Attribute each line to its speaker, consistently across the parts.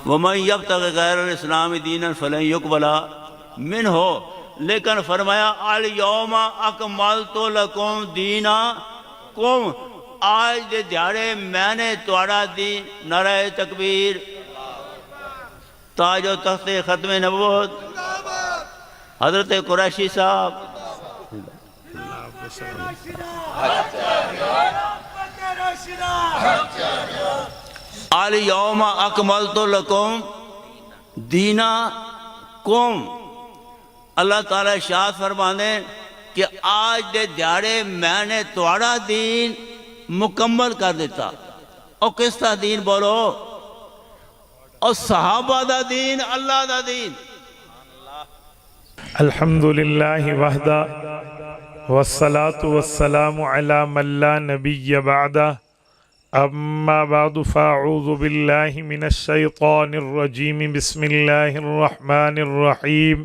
Speaker 1: وَمَن يَبْتَغِ غَيْرَ الْإِسْلَامِ دِينًا فَلَن يُقْبَلَ مِنْهُ، لیکن فرمایا الْيَوْمَ أَكْمَلْتُ لَكُمْ دِينَكُمْ، آج دے دیہڑے میں نے تہاڑا دین، نعرہ تکبیر، تاج و تخت ختم نبوت حضرت قریشی صاحب، الْيَوْمَ أَكْمَلْتُ لَكُمْ دِينَكُمْ، اللہ تعالیٰ ارشاد فرمانے کہ آج دے دیہڑے میں نے تہاڑا دین مکمل کر دیتا۔ اور کس طرح دین بولو؟ اور صحابہ دا دین، اللہ دا دین۔
Speaker 2: الحمدللہ وحدہ والصلاة والسلام علی من لا نبی بعدہ، اما بعد فاعوذ باللہ من الشیطان الرجیم، بسم اللہ الرحمن الرحیم۔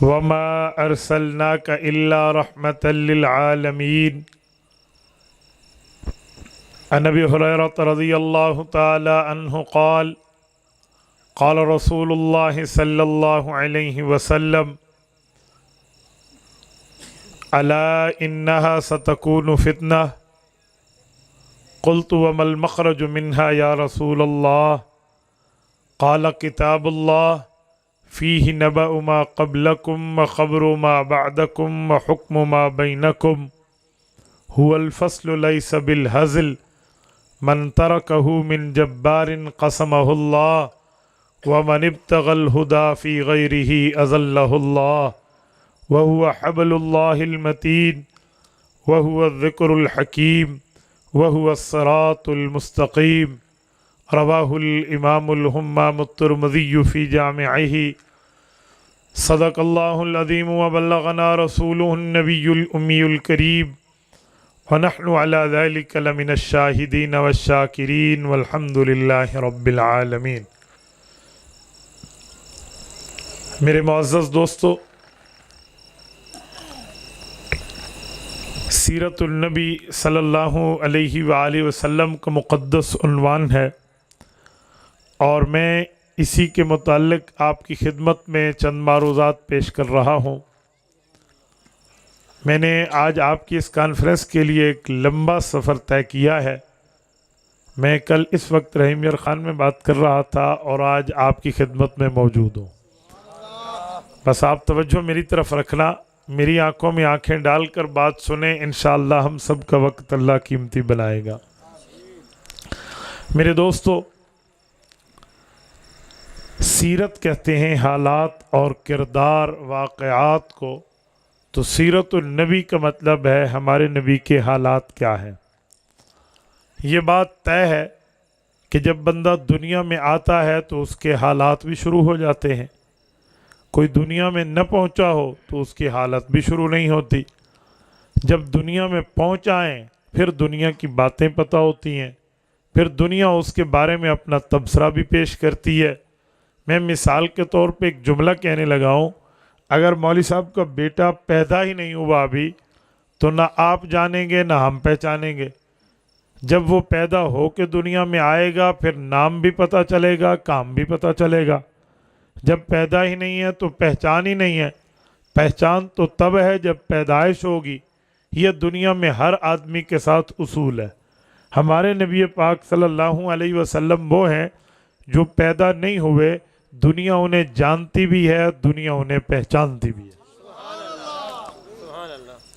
Speaker 2: وما ارسلناک الا رحمتا للعالمین۔ عن ابی ہریرہ رضی اللہ تعالی عنہ قال قال رسول اللہ صلی اللہ علیہ وسلم الا انہا ستکون فتنہ، قلت وما المخرج منہا یا رسول اللہ؟ قال کتاب اللہ فیہ نبأ ما قبلکم وخبر ما بعدکم وحکم ما بینکم، هو الفصل لیس بالہزل، من ترکہ من جبار قسمہ اللہ، ومن ابتغى الهدى في غيره أذله الله، وهو حبل الله المتين، وهو الذكر الحكيم، وهو الصراط المستقيم۔ رواه الإمام الهمام الترمذي في جامعه۔ صدق الله العظيم وبلغنا رسوله النبي الأمي الكريم، ونحن على ذلك لمن الشاهدين والشاكرين، والحمد لله رب العالمين۔ میرے معزز دوستو، سیرت النبی صلی اللہ علیہ وآلہ وسلم کا مقدس عنوان ہے، اور میں اسی کے متعلق آپ کی خدمت میں چند معروضات پیش کر رہا ہوں۔ میں نے آج آپ کی اس کانفرنس کے لیے ایک لمبا سفر طے کیا ہے۔ میں کل اس وقت رحیم یار خان میں بات کر رہا تھا اور آج آپ کی خدمت میں موجود ہوں۔ بس آپ توجہ میری طرف رکھنا، میری آنکھوں میں آنکھیں ڈال کر بات سنیں، انشاءاللہ ہم سب کا وقت اللہ قیمتی بنائے گا۔ میرے دوستو، سیرت کہتے ہیں حالات اور کردار واقعات کو، تو سیرت النبی کا مطلب ہے ہمارے نبی کے حالات کیا ہیں۔ یہ بات طے ہے کہ جب بندہ دنیا میں آتا ہے تو اس کے حالات بھی شروع ہو جاتے ہیں، کوئی دنیا میں نہ پہنچا ہو تو اس کی حالت بھی شروع نہیں ہوتی۔ جب دنیا میں پہنچائیں پھر دنیا کی باتیں پتہ ہوتی ہیں، پھر دنیا اس کے بارے میں اپنا تبصرہ بھی پیش کرتی ہے۔ میں مثال کے طور پہ ایک جملہ کہنے لگا ہوں، اگر مولوی صاحب کا بیٹا پیدا ہی نہیں ہوا ابھی تو نہ آپ جانیں گے نہ ہم پہچانیں گے۔ جب وہ پیدا ہو کے دنیا میں آئے گا پھر نام بھی پتہ چلے گا، کام بھی پتہ چلے گا۔ جب پیدا ہی نہیں ہے تو پہچان ہی نہیں ہے۔ پہچان تو تب ہے جب پیدائش ہوگی۔ یہ دنیا میں ہر آدمی کے ساتھ اصول ہے۔ ہمارے نبی پاک صلی اللہ علیہ وسلم وہ ہیں جو پیدا نہیں ہوئے، دنیا انہیں جانتی بھی ہے، دنیا انہیں پہچانتی بھی ہے۔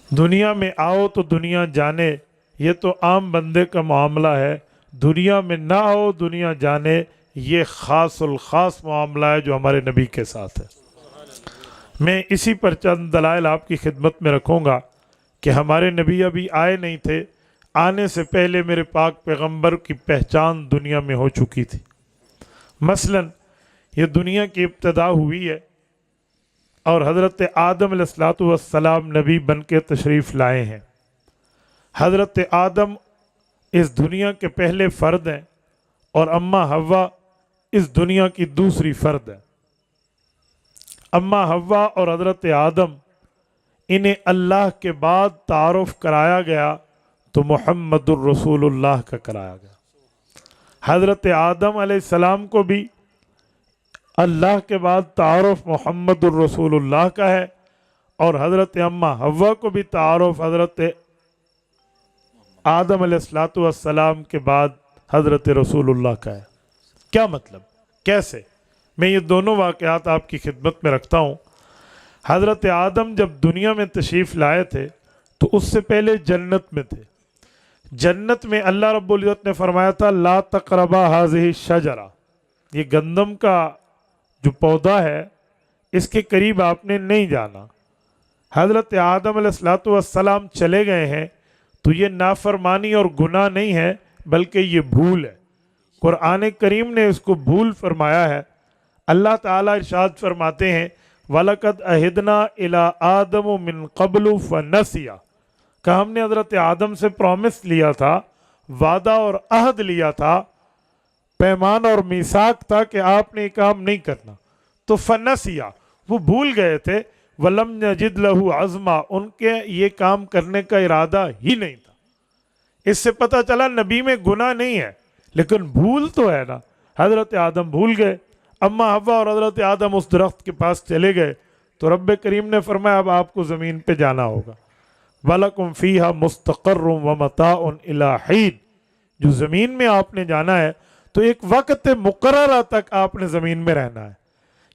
Speaker 2: دنیا میں آؤ تو دنیا جانے، یہ تو عام بندے کا معاملہ ہے۔ دنیا میں نہ ہو دنیا جانے، یہ خاص الخاص معاملہ ہے جو ہمارے نبی کے ساتھ ہے۔ میں اسی پر چند دلائل آپ کی خدمت میں رکھوں گا کہ ہمارے نبی ابھی آئے نہیں تھے، آنے سے پہلے میرے پاک پیغمبر کی پہچان دنیا میں ہو چکی تھی۔ مثلا یہ دنیا کی ابتدا ہوئی ہے اور حضرت آدم علیہ السلام نبی بن کے تشریف لائے ہیں۔ حضرت آدم اس دنیا کے پہلے فرد ہیں اور اماں حوا اس دنیا کی دوسری فرد ہے۔ اماں حوا اور حضرت آدم انہیں اللہ کے بعد تعارف کرایا گیا تو محمد الرسول اللہ کا کرایا گیا۔ حضرت آدم علیہ السلام کو بھی اللہ کے بعد تعارف محمد الرسول اللہ کا ہے، اور حضرت اماں حوا کو بھی تعارف حضرت آدم علیہ السلام کے بعد حضرت رسول اللہ کا ہے۔ کیا مطلب؟ کیسے؟ میں یہ دونوں واقعات آپ کی خدمت میں رکھتا ہوں۔ حضرت آدم جب دنیا میں تشریف لائے تھے تو اس سے پہلے جنت میں تھے۔ جنت میں اللہ رب العزت نے فرمایا تھا لا تقربا هذه الشجرہ، یہ گندم کا جو پودا ہے اس کے قریب آپ نے نہیں جانا۔ حضرت آدم علیہ السلام چلے گئے ہیں تو یہ نافرمانی اور گناہ نہیں ہے بلکہ یہ بھول ہے۔ قرآن کریم نے اس کو بھول فرمایا ہے۔ اللہ تعالیٰ ارشاد فرماتے ہیں وَلَقَدْ أَهِدْنَا إِلَىٰ آدَمُ مِن قَبْلُ فَنَسِيَ، کہ ہم نے حضرت آدم سے پرومس لیا تھا، وعدہ اور عہد لیا تھا، پیمان اور میثاق تھا کہ آپ نے یہ کام نہیں کرنا، تو فنسیہ، وہ بھول گئے تھے۔ وَلَمْ يَجِدْ لَهُ عَزْمًا، ان کے یہ کام کرنے کا ارادہ ہی نہیں تھا۔ اس سے پتہ چلا نبی میں گناہ نہیں ہے لیکن بھول تو ہے نا۔ حضرت آدم بھول گئے، اماں حوا اور حضرت آدم اس درخت کے پاس چلے گئے تو رب کریم نے فرمایا اب آپ کو زمین پہ جانا ہوگا۔ وَلَكُمْ فِيهَا مُسْتَقَرٌّ وَمَتَاعٌ إِلَىٰ حِينٍ، جو زمین میں آپ نے جانا ہے تو ایک وقت مقررہ تک آپ نے زمین میں رہنا ہے۔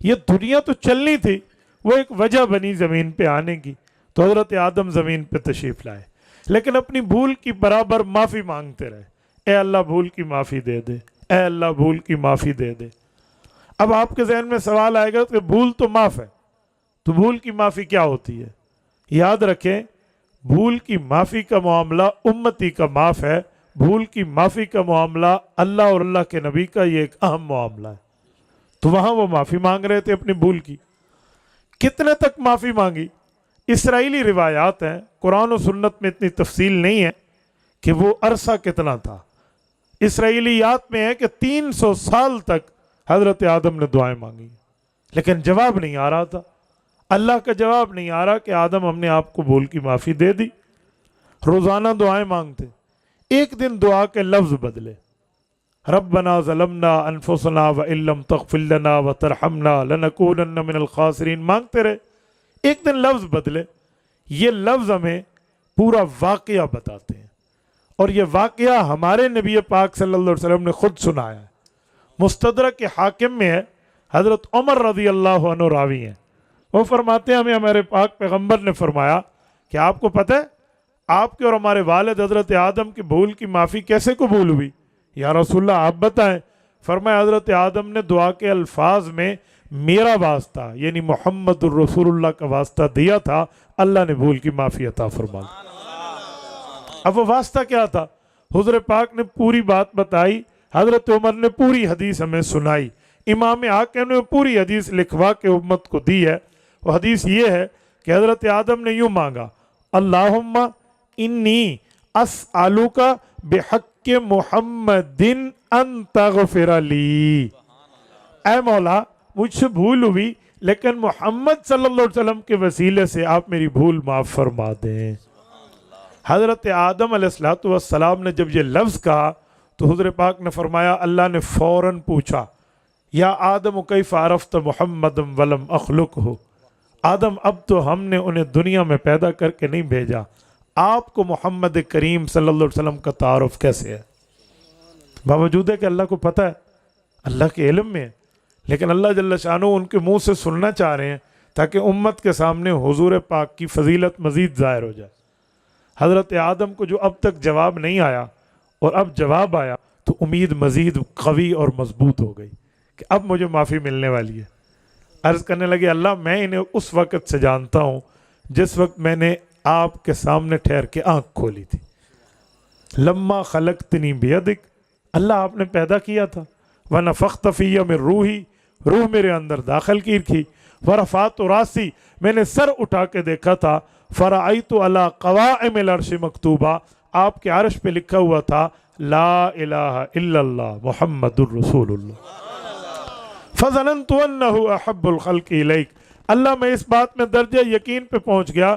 Speaker 2: یہ دنیا تو چلنی تھی، وہ ایک وجہ بنی زمین پہ آنے کی، تو حضرت آدم زمین پہ تشریف لائے، لیکن اپنی بھول کی برابر معافی مانگتے رہے۔ اے اللہ بھول کی معافی دے دے، اے اللہ بھول کی معافی دے دے۔ اب آپ کے ذہن میں سوال آئے گا کہ بھول تو معاف ہے، تو بھول کی معافی کیا ہوتی ہے؟ یاد رکھیں بھول کی معافی کا معاملہ امتی کا معاف ہے، بھول کی معافی کا معاملہ اللہ اور اللہ کے نبی کا یہ ایک اہم معاملہ ہے۔ تو وہاں وہ معافی مانگ رہے تھے اپنی بھول کی۔ کتنے تک معافی مانگی؟ اسرائیلی روایات ہیں، قرآن و سنت میں اتنی تفصیل نہیں ہے کہ وہ عرصہ کتنا تھا۔ اسرائیلیات میں ہے کہ 300 سال تک حضرت آدم نے دعائیں مانگی لیکن جواب نہیں آ رہا تھا، اللہ کا جواب نہیں آ رہا کہ آدم ہم نے آپ کو بھول کی معافی دے دی۔ روزانہ دعائیں مانگتے، ایک دن دعا کے لفظ بدلے، ربنا ظلمنا انفسنا وان لم تغفر لنا وترحمنا لنکونن من الخاسرین مانگتے رہے، ایک دن لفظ بدلے۔ یہ لفظ ہمیں پورا واقعہ بتاتے ہیں، اور یہ واقعہ ہمارے نبی پاک صلی اللہ علیہ وسلم نے خود سنایا ہے۔ مستدرک کے حاکم میں ہے، حضرت عمر رضی اللہ عنہ راوی ہیں، وہ فرماتے ہیں ہمیں ہمارے پاک پیغمبر نے فرمایا کہ آپ کو پتہ ہے آپ کے اور ہمارے والد حضرت آدم کی بھول کی معافی کیسے قبول ہوئی؟ یا رسول اللہ آپ بتائیں۔ فرمایا حضرت آدم نے دعا کے الفاظ میں میرا واسطہ یعنی محمد الرسول اللہ کا واسطہ دیا تھا، اللہ نے بھول کی معافی عطا فرما دی۔ اب وہ واسطہ کیا تھا؟ حضور پاک نے پوری بات بتائی، حضرت عمر نے پوری حدیث ہمیں سنائی، امام حاکم نے پوری حدیث لکھوا کے امت کو دی ہے۔ وہ حدیث یہ ہے کہ حضرت آدم نے یوں مانگا اللہم انی اسألوک بحق محمد ان تغفر لی، اے مولا مجھ سے بھول ہوئی لیکن محمد صلی اللہ علیہ وسلم کے وسیلے سے آپ میری بھول معاف فرما دیں۔ حضرت آدم علیہ السلام نے جب یہ لفظ کہا تو حضور پاک نے فرمایا اللہ نے فوراً پوچھا یا آدم کیف عرفت محمد ولم اخلقہ، آدم اب تو ہم نے انہیں دنیا میں پیدا کر کے نہیں بھیجا، آپ کو محمد کریم صلی اللہ علیہ وسلم کا تعارف کیسے ہے؟ باوجود ہے کہ اللہ کو پتہ ہے، اللہ کے علم میں ہے، لیکن اللہ جل شانہ ان کے منہ سے سننا چاہ رہے ہیں تاکہ امت کے سامنے حضور پاک کی فضیلت مزید ظاہر ہو جائے۔ حضرت آدم کو جو اب تک جواب نہیں آیا اور اب جواب آیا تو امید مزید قوی اور مضبوط ہو گئی کہ اب مجھے معافی ملنے والی ہے۔ عرض کرنے لگے اللہ میں انہیں اس وقت سے جانتا ہوں جس وقت میں نے آپ کے سامنے ٹھہر کے آنکھ کھولی تھی۔ لما خلقتنی بیدک، اللہ آپ نے پیدا کیا تھا، ونفخت فی من روحی، روح میرے اندر داخل کی تھی، ورفعت راسی، میں نے سر اٹھا کے دیکھا تھا، فرأیت علی قوائم العرش مکتوبہ، آپ کے عرش پہ لکھا ہوا تھا لا الہ الا اللہ محمد الرسول اللہ، فظننت انہ احب الخلق الیک، اللہ میں اس بات میں درجہ یقین پہ پہنچ گیا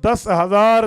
Speaker 2: 10,000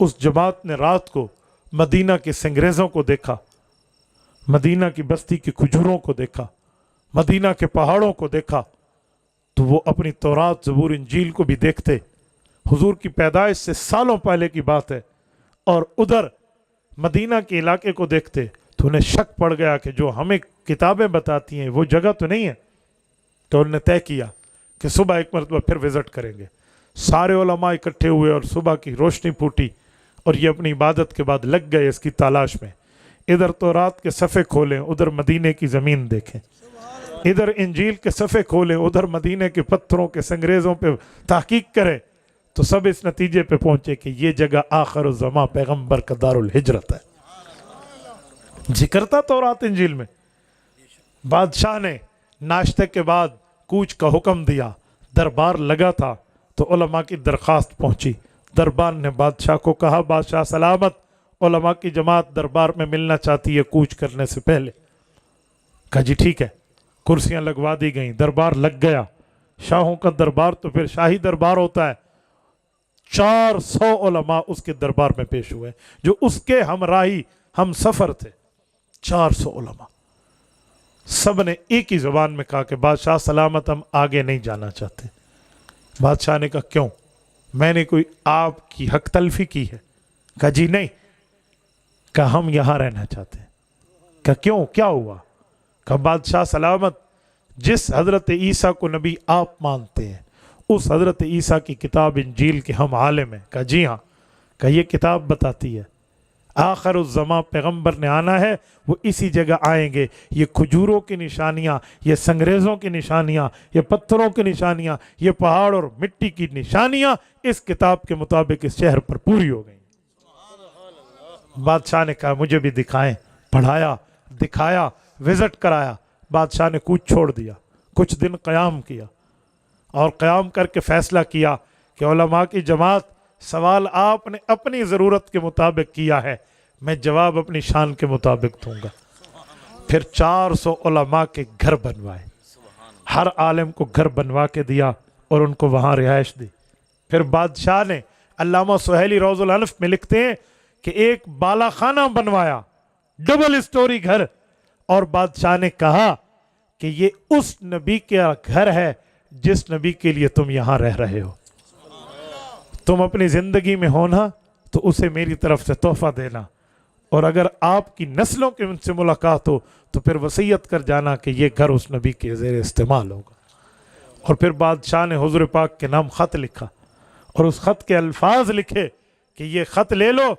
Speaker 2: اس جماعت نے رات کو مدینہ کے سنگریزوں کو دیکھا، مدینہ کی بستی کے کھجوروں کو دیکھا، مدینہ کے پہاڑوں کو دیکھا، تو وہ اپنی تورات، زبور، انجیل کو بھی دیکھتے۔ حضور کی پیدائش سے سالوں پہلے کی بات ہے، اور ادھر مدینہ کے علاقے کو دیکھتے تو انہیں شک پڑ گیا کہ جو ہمیں کتابیں بتاتی ہیں وہ جگہ تو نہیں ہے۔ تو انہوں نے طے کیا کہ صبح ایک مرتبہ پھر وزٹ کریں گے۔ سارے علماء اکٹھے ہوئے اور صبح کی روشنی پھوٹی، اور یہ اپنی عبادت کے بعد لگ گئے اس کی تلاش میں۔ ادھر تورات کے صفحے کھولیں، ادھر مدینے کی زمین دیکھیں، ادھر انجیل کے صفحے کھولیں، ادھر مدینے کے پتھروں کے سنگریزوں پہ تحقیق کریں، تو سب اس نتیجے پہ پہنچے کہ یہ جگہ آخر الزماں پیغمبر کا دار الہجرت ہے۔ ذکر تھا تورات انجیل میں۔ بادشاہ نے ناشتے کے بعد کوچ کا حکم دیا، دربار لگا تھا تو علماء کی درخواست پہنچی۔ دربار نے بادشاہ کو کہا، بادشاہ سلامت، علماء کی جماعت دربار میں ملنا چاہتی ہے کوچ کرنے سے پہلے۔ کہا جی ٹھیک ہے۔ کرسیاں لگوا دی گئیں، دربار لگ گیا۔ شاہوں کا دربار تو پھر شاہی دربار ہوتا ہے۔ 400 علماء اس کے دربار میں پیش ہوئے جو اس کے ہمراہی ہم سفر تھے۔ 400 علماء، سب نے ایک ہی زبان میں کہا کہ بادشاہ سلامت، ہم آگے نہیں جانا چاہتے۔ بادشاہ نے کہا کیوں؟ میں نے کوئی آپ کی حق تلفی کی ہے؟ کہا جی نہیں۔ کہا ہم یہاں رہنا چاہتے ہیں۔ کہا کیوں، کیا ہوا؟ کہا بادشاہ سلامت، جس حضرت عیسیٰ کو نبی آپ مانتے ہیں اس حضرت عیسیٰ کی کتاب انجیل کے ہم عالم ہیں۔ کہا جی ہاں۔ کہا یہ کتاب بتاتی ہے آخر الزماں پیغمبر نے آنا ہے، وہ اسی جگہ آئیں گے۔ یہ کھجوروں کی نشانیاں، یہ سنگریزوں کی نشانیاں، یہ پتھروں کی نشانیاں، یہ پہاڑ اور مٹی کی نشانیاں اس کتاب کے مطابق اس شہر پر پوری ہو گئیں۔ بادشاہ نے کہا مجھے بھی دکھائیں۔ پڑھایا، دکھایا، وزٹ کرایا۔ بادشاہ نے کوچ چھوڑ دیا، کچھ دن قیام کیا، اور قیام کر کے فیصلہ کیا کہ علماء کی جماعت، سوال آپ نے اپنی ضرورت کے مطابق کیا ہے، میں جواب اپنی شان کے مطابق دوں گا۔ پھر 400 علماء کے گھر بنوائے، ہر عالم کو گھر بنوا کے دیا اور ان کو وہاں رہائش دی۔ پھر بادشاہ نے، علامہ سہیلی روض الانف میں لکھتے ہیں کہ ایک بالا خانہ بنوایا، ڈبل سٹوری گھر، اور بادشاہ نے کہا کہ یہ اس نبی کا گھر ہے جس نبی کے لیے تم یہاں رہ رہے ہو۔ تم اپنی زندگی میں ہونا تو اسے میری طرف سے تحفہ دینا، اور اگر آپ کی نسلوں کے ان سے ملاقات ہو تو پھر وصیت کر جانا کہ یہ گھر اس نبی کے زیر استعمال ہوگا۔ اور پھر بادشاہ نے حضور پاک کے نام خط لکھا، اور اس خط کے الفاظ لکھے کہ یہ خط لے لو،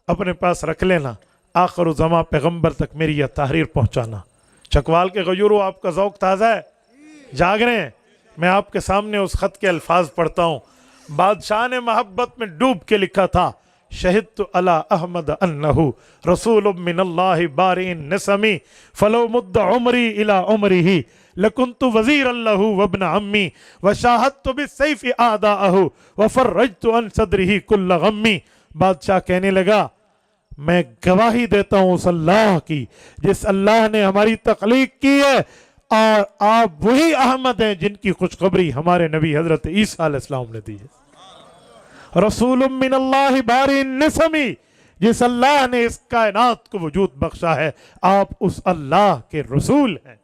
Speaker 2: اپنے پاس رکھ لینا، آخر الزماں پیغمبر تک میری یہ تحریر پہنچانا۔ چکوال کے غیوروں، آپ کا ذوق تازہ ہے، جاگ رہے ہیں؟ میں آپ کے سامنے اس خط کے الفاظ پڑھتا ہوں۔ بادشاہ نے محبت میں ڈوب کے لکھا تھا، شہدت علی احمد انہو رسول من اللہ بارئ النسمی فلو مد عمری الی عمرہ لکنت وزیر اللہ وابن عمی وشاہدت بالسیف اعداءہ وفرجت عن صدرہ کل غمی۔ بادشاہ کہنے لگا میں گواہی دیتا ہوں اس اللہ کی جس اللہ نے ہماری تخلیق کی ہے، اور آپ وہی احمد ہیں جن کی خوشخبری ہمارے نبی حضرت عیسیٰ علیہ السلام نے دی ہے۔ رسول من اللہ بارئ النسمی، جس اللہ نے اس کائنات کو وجود بخشا ہے، آپ اس اللہ کے رسول ہیں۔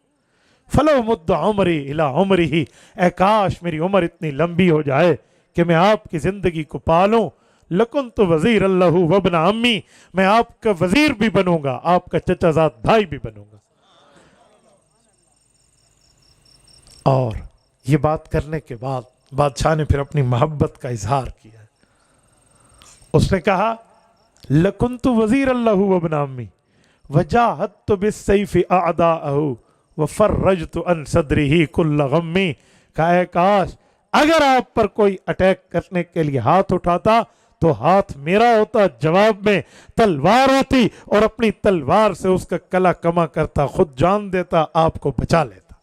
Speaker 2: فلو مد عمری الی عمرہ، اے کاش میری عمر اتنی لمبی ہو جائے کہ میں آپ کی زندگی کو پالوں۔ لکنت وزیر اللہ وابن عمی، میں آپ کا وزیر بھی بنوں گا، آپ کا چچا زاد بھائی بھی بنوں گا۔ اور یہ بات کرنے کے بعد بادشاہ نے پھر اپنی محبت کا اظہار کیا۔ اس نے کہا لکنت وزیر اللہ وابن عمی وجاہدت بالسیف اعداءہ وفرجت عن صدرہ کل غمی، کہا اے کاش اگر آپ پر کوئی اٹیک کرنے کے لیے ہاتھ اٹھاتا تو ہاتھ میرا ہوتا، جواب میں تلوار ہوتی، اور اپنی تلوار سے اس کا کلا کما کرتا، خود جان دیتا، آپ کو بچا لیتا۔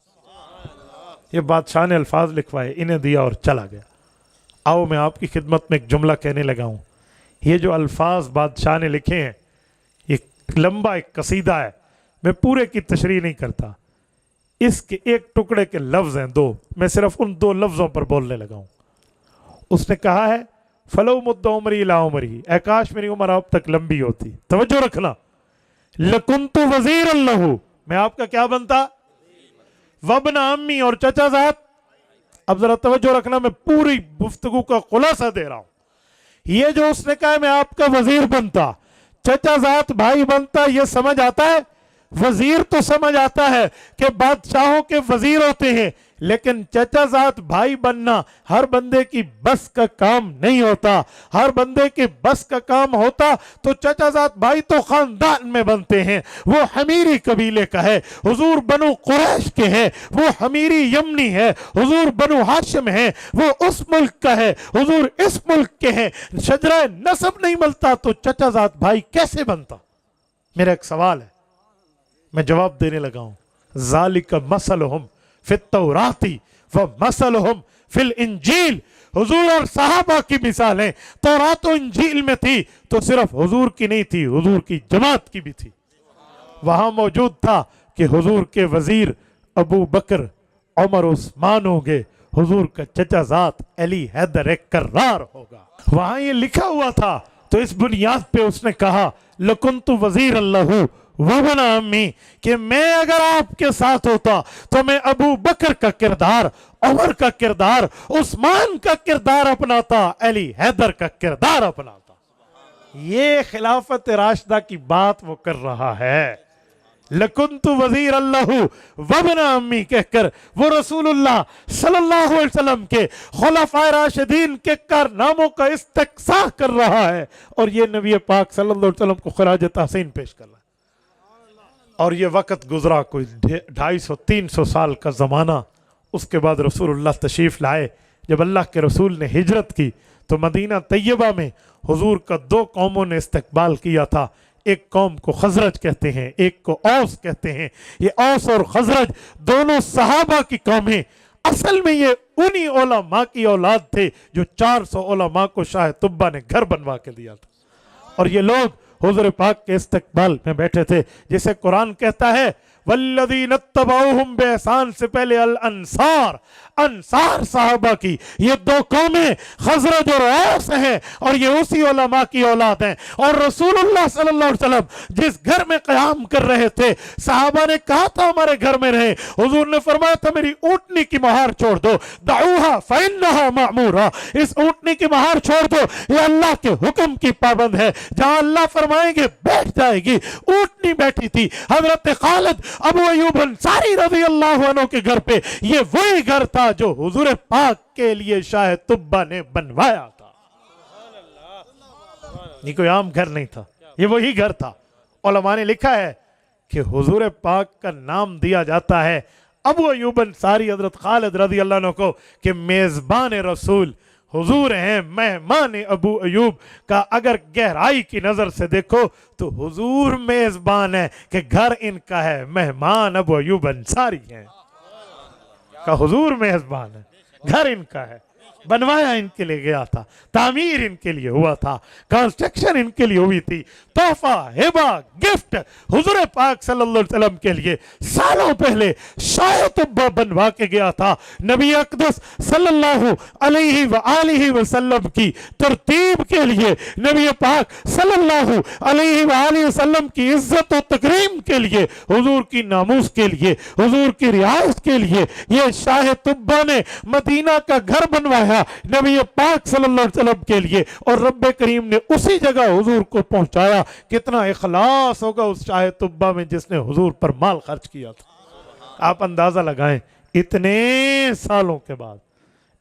Speaker 2: یہ بادشاہ نے الفاظ لکھوائے، انہیں دیا اور چلا گیا۔ آؤ میں آپ کی خدمت میں ایک جملہ کہنے لگا ہوں۔ یہ جو الفاظ بادشاہ نے لکھے ہیں یہ لمبا ایک قصیدہ ہے، میں پورے کی تشریح نہیں کرتا، اس کے ایک ٹکڑے کے لفظ ہیں 2، میں صرف ان 2 لفظوں پر بولنے لگا ہوں۔ اس نے کہا ہے فلو مد عمری لا عمری، اے کاش میری عمر اب تک لمبی ہوتی. توجہ رکھنا. لکنت وزیر اللہ، میں آپ کا کیا بنتا؟ وابن امی، اور چچا زاد. اب ذرا توجہ رکھنا، میں پوری گفتگو کا خلاصہ دے رہا ہوں. یہ جو اس نے کہا میں آپ کا وزیر بنتا، چچا زاد بھائی بنتا، یہ سمجھ آتا ہے؟ وزیر تو سمجھ آتا ہے کہ بادشاہوں کے وزیر ہوتے ہیں، لیکن چچا زاد بھائی بننا ہر بندے کی بس کا کام نہیں ہوتا. ہر بندے کے بس کا کام ہوتا تو چچا زاد بھائی تو خاندان میں بنتے ہیں. وہ حمیری قبیلے کا ہے، حضور بنو قریش کے ہیں. وہ حمیری یمنی ہے، حضور بنو ہاشم ہے. وہ اس ملک کا ہے، حضور اس ملک کے ہیں. شجرہ نسب نہیں ملتا تو چچا زاد بھائی کیسے بنتا؟ میرا ایک سوال ہے، میں جواب دینے لگا ہوں. ذالک مثلہم فی التوراتی ومثلہم فی الانجیل. حضور اور صحابہ کی مثالیں تورات و انجیل میں تھی تو صرف حضور کی نہیں تھی، حضور کی جماعت کی بھی تھی. وہاں موجود تھا کہ حضور کے وزیر ابو بکر عمر عثمان ہوں گے، حضور کا چچا زاد علی حیدر ایک کرار ہوگا. وہاں یہ لکھا ہوا تھا. تو اس بنیاد پہ اس نے کہا لکنت وزیر اللہ وابن امی، کہ میں اگر آپ کے ساتھ ہوتا تو میں ابو بکر کا کردار، عمر کا کردار، عثمان کا کردار اپناتا، علی حیدر کا کردار اپناتا. یہ خلافت راشدہ کی بات وہ کر رہا ہے. لکنت وزیر اللہ وابن امی کہہ کر وہ رسول اللہ صلی اللہ علیہ وسلم کے خلفائے راشدین کے کارناموں کا استقصاء کر رہا ہے، اور یہ نبی پاک صلی اللہ علیہ وسلم کو خراج تحسین پیش کر رہا ہے. اور یہ وقت گزرا کوئی 250-300 سال کا زمانہ. اس کے بعد رسول اللہ تشریف لائے. جب اللہ کے رسول نے ہجرت کی تو مدینہ طیبہ میں حضور کا 2 قوموں نے استقبال کیا تھا. ایک قوم کو خزرج کہتے ہیں، ایک کو اوس کہتے ہیں. یہ اوس اور خزرج دونوں صحابہ کی قومیں. اصل میں یہ انہی علماء کی اولاد تھے جو 400 علماء کو شاہ طبہ نے گھر بنوا کے دیا تھا. اور یہ لوگ حضور پاک کے استقبال میں بیٹھے تھے. جسے قرآن کہتا ہے والذین اتبعوہم بإحسان سے پہلے الانصار، انصار صحابہ کی یہ 2 قومیں خزرج اور اوس ہیں، اور یہ اسی علماء کی اولاد ہیں. اور رسول اللہ صلی اللہ علیہ وسلم جس گھر میں قیام کر رہے تھے، صحابہ نے کہا تھا ہمارے گھر میں رہیں. حضور نے فرمایا تھا میری اونٹنی کی مہار چھوڑ دو، دعوها فإنها معمورہ، اس اونٹنی کی مہار چھوڑ دو، یہ اللہ کے حکم کی پابند ہے. جہاں اللہ فرمائیں گے بیٹھ جائے گی. اونٹنی بیٹھی تھی. حضرت خالد ابو ایوب انصاری رضی اللہ عنہ کے گھر پہ یہ وہی گھر تھا جو حضور پاک کے لیے شاہ طبہ نے بنوایا تھا. یہ کوئی عام گھر نہیں تھا، یہ وہی گھر تھا. علماء نے لکھا ہے کہ حضور پاک کا نام دیا جاتا ہے ابو ایوب انصاری حضرت خالد رضی اللہ عنہ کو کہ میزبان رسول حضور ہیں، مہمان ابو ایوب کا. اگر گہرائی کی نظر سے دیکھو تو حضور میزبان ہے کہ گھر ان کا ہے، مہمان ابو ایوب انصاری ہیں. کا حضور میزبان ہے، گھر ان کا ہے، بنوایا ان کے لیے گیا تھا، تعمیر ان کے لیے ہوا تھا، کنسٹرکشن ان کے لیے ہوئی تھی. تحفہ، ہبہ، گفٹ حضور پاک صلی اللہ علیہ وسلم کے لیے سالوں پہلے شاہ طبہ بنوا کے گیا تھا. نبی اقدس صلی اللہ علیہ وآلہ وسلم کی ترتیب کے لیے، نبی پاک صلی اللہ علیہ وآلہ وسلم کی عزت و تکریم کے لیے، حضور کی ناموس کے لیے، حضور کی رعایت کے لیے یہ شاہ طبہ نے مدینہ کا گھر بنوایا نبی پاک صلی اللہ علیہ وسلم کے لیے. اور رب کریم نے اسی جگہ حضور کو پہنچایا. کتنا اخلاص ہوگا اس شاہ طبہ میں جس نے حضور پر مال خرچ کیا تھا. آپ اندازہ لگائیں اتنے سالوں کے بعد،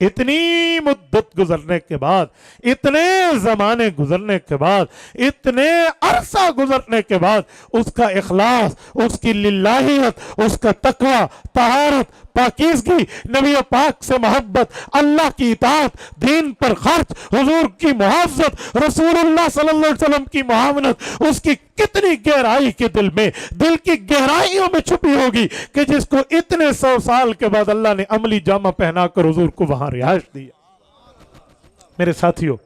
Speaker 2: اتنی مدت گزرنے کے بعد، اتنے زمانے گزرنے کے بعد، اتنے عرصہ گزرنے کے بعد اس کا اخلاص، اس کی للہیت، اس کا تقوی، طہارت، پاکیزگی، نبی پاک سے محبت، اللہ کی اطاعت، دین پر خرچ، حضور کی محافظت، رسول اللہ صلی اللہ علیہ وسلم کی معاونت، اس کی کتنی گہرائی کے دل میں، دل کی گہرائیوں میں چھپی ہوگی کہ جس کو اتنے 100 سال کے بعد اللہ نے عملی جامہ پہنا کر حضور کو وہاں رہائش دیا. میرے ساتھیوں،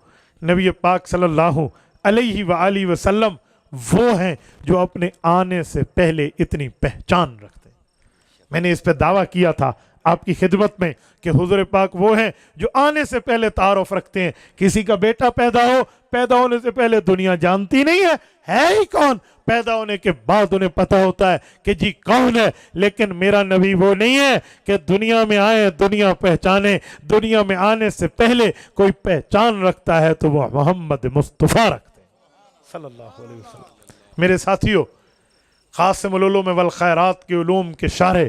Speaker 2: نبی پاک صلی اللہ علیہ وآلہ وسلم وہ ہیں جو اپنے آنے سے پہلے اتنی پہچان رکھتے ہیں. میں نے اس پہ دعویٰ کیا تھا آپ کی خدمت میں کہ حضور پاک وہ ہیں جو آنے سے پہلے تعارف رکھتے ہیں. کسی کا بیٹا پیدا ہونے سے پہلے دنیا جانتی نہیں ہے ہی کون, پیدا ہونے کے بعد انہیں پتہ ہوتا ہے کہ جی کون ہے. لیکن میرا نبی وہ نہیں ہے کہ دنیا میں آئے دنیا پہچانے. دنیا میں آنے سے پہلے کوئی پہچان رکھتا ہے تو وہ محمد مصطفیٰ رکھتے ہیں صلی اللہ علیہ وسلم. میرے ساتھیوں, قاسم العلوم والخیرات کے علوم کے شارح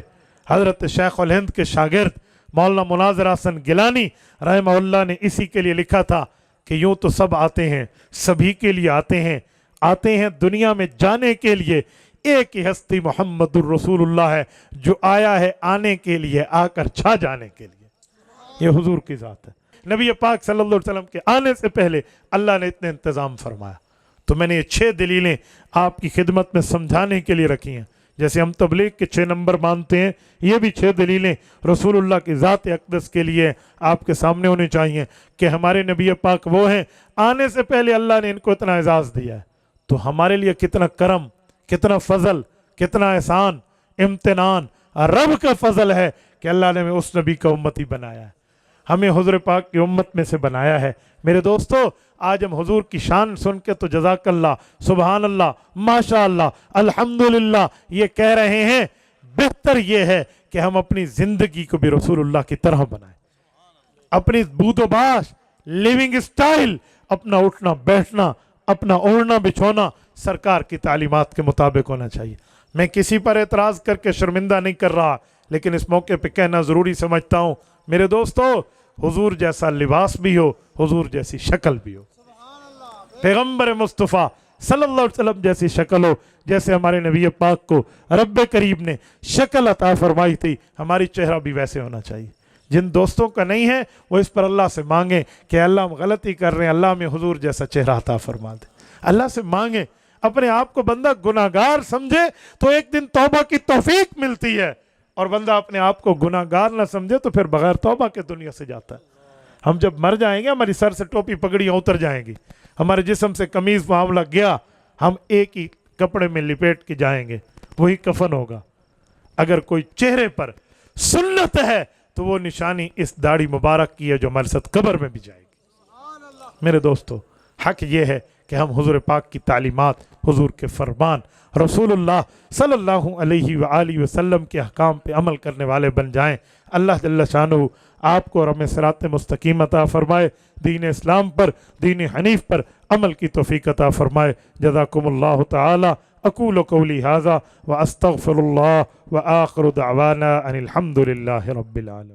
Speaker 2: حضرت شیخ الہند کے شاگرد مولانا مناظر حسن گیلانی رحمہ اللہ نے اسی کے لیے لکھا تھا کہ یوں تو سب آتے ہیں, سبھی کے لیے آتے ہیں دنیا میں جانے کے لیے. ایک ہی ہستی محمد الرسول اللہ ہے جو آیا ہے آنے کے لیے, آ کر چھا جانے کے لیے. یہ حضور کی ذات ہے. نبی پاک صلی اللہ علیہ وسلم کے آنے سے پہلے اللہ نے اتنے انتظام فرمایا. تو میں نے یہ 6 دلیلیں آپ کی خدمت میں سمجھانے کے لیے رکھی ہیں. جیسے ہم تبلیغ کے 6 نمبر مانتے ہیں, یہ بھی 6 دلیلیں رسول اللہ کی ذات اقدس کے لیے آپ کے سامنے ہونی چاہیے کہ ہمارے نبی پاک وہ ہیں, آنے سے پہلے اللہ نے ان کو اتنا اعزاز دیا ہے. تو ہمارے لیے کتنا کرم, کتنا فضل, کتنا احسان, امتنان, رب کا فضل ہے کہ اللہ نے ہمیں اس نبی کا امتی بنایا ہے, ہمیں حضور پاک کی امت میں سے بنایا ہے. میرے دوستو, آج ہم حضور کی شان سن کے تو جزاک اللہ, سبحان اللہ, ماشاء اللہ, الحمدللہ یہ کہہ رہے ہیں. بہتر یہ ہے کہ ہم اپنی زندگی کو بھی رسول اللہ کی طرح بنائیں. اپنی بود و باش, لیونگ سٹائل, اپنا اٹھنا بیٹھنا, اپنا اوڑھنا بچھونا سرکار کی تعلیمات کے مطابق ہونا چاہیے. میں کسی پر اعتراض کر کے شرمندہ نہیں کر رہا, لیکن اس موقع پہ کہنا ضروری سمجھتا ہوں. میرے دوستو, حضور جیسا لباس بھی ہو, حضور جیسی شکل بھی ہو, پیغمبر مصطفیٰ صلی اللہ علیہ وسلم جیسی شکل ہو. جیسے ہمارے نبی پاک کو رب کریم نے شکل عطا فرمائی تھی, ہماری چہرہ بھی ویسے ہونا چاہیے. جن دوستوں کا نہیں ہے وہ اس پر اللہ سے مانگیں کہ اللہ ہم غلطی کر رہے ہیں, اللہ ہمیں حضور جیسا چہرہ عطا فرما دے. اللہ سے مانگیں. اپنے آپ کو بندہ گناہگار سمجھے تو ایک دن توبہ کی توفیق ملتی ہے, اور بندہ اپنے آپ کو گناہگار نہ سمجھے تو پھر بغیر توبہ کے دنیا سے جاتا ہے. ہم جب مر جائیں گے ہماری سر سے ٹوپی پگڑیاں اتر جائیں گی, ہمارے جسم سے قمیض معاملہ گیا, ہم ایک ہی کپڑے میں لپیٹ کے جائیں گے, وہی کفن ہوگا. اگر کوئی چہرے پر سنت ہے تو وہ نشانی اس داڑھی مبارک کی ہے جو ہمارے ساتھ قبر میں بھی جائے گی. میرے دوستو, حق یہ ہے کہ ہم حضور پاک کی تعلیمات, حضور کے فرمان, رسول اللہ صلی اللہ علیہ وآلہ وسلم کے احکام پہ عمل کرنے والے بن جائیں. اللہ جل شانہ آپ کو اور ہمیں صراط مستقیم عطا فرمائے, دین اسلام پر, دین حنیف پر عمل کی توفیق عطا فرمائے. جزاکم اللہ تعالی. اقول قولی ھذا واستغفر اللہ وآخر دعوانا ان الحمد للہ رب العالمین.